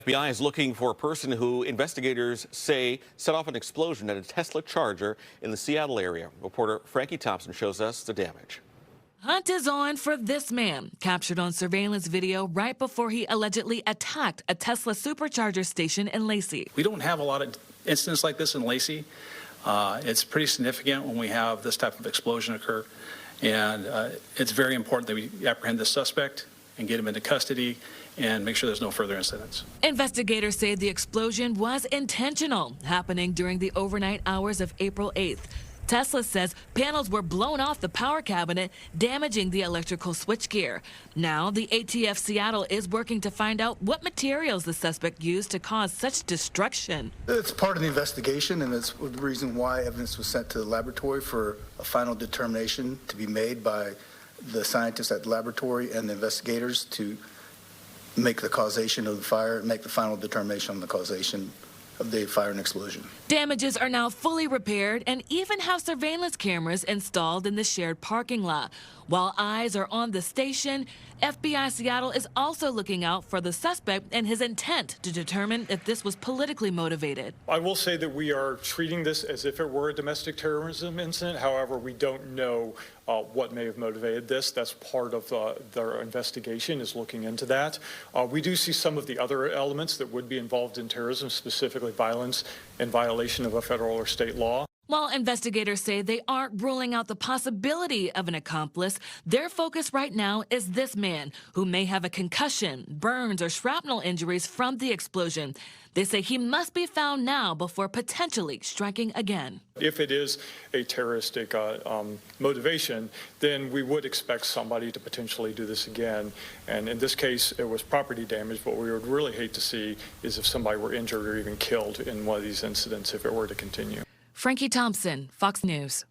FBI is looking for a person who investigators say set off an explosion at a Tesla Charger in the Seattle area. Reporter Frankie Thompson shows us the damage. Hunt is on for this man, captured on surveillance video right before he allegedly attacked a Tesla Supercharger station in Lacey. We don't have a lot of incidents like this in Lacey. It's pretty significant when we have this type of explosion occur, and it's very important that we apprehend the suspect and get him into custody and make sure there's no further incidents. Investigators say the explosion was intentional, happening during the overnight hours of April 8th. Tesla says panels were blown off the power cabinet, damaging the electrical switchgear. Now, the ATF Seattle is working to find out what materials the suspect used to cause such destruction. It's part of the investigation, and it's the reason why evidence was sent to the laboratory for a final determination to be made by the scientists at the laboratory and the investigators to make the causation of the fire and make the final determination on the causation of the fire and explosion. Damages are now fully repaired and even have surveillance cameras installed in the shared parking lot. While eyes are on the station, FBI Seattle is also looking out for the suspect and his intent to determine if this was politically motivated. I will say that we are treating this as if it were a domestic terrorism incident. However, we don't know what may have motivated this. That's part of their investigation, is looking into that. We do see some of the other elements that would be involved in terrorism, specifically violence and violation of a federal or state law. While investigators say they aren't ruling out the possibility of an accomplice, their focus right now is this man, who may have a concussion, burns, or shrapnel injuries from the explosion. They say he must be found now before potentially striking again. If it is a terroristic motivation, then we would expect somebody to potentially do this again. And in this case, it was property damage. What we would really hate to see is if somebody were injured or even killed in one of these incidents if it were to continue. Frankie Thompson, Fox News.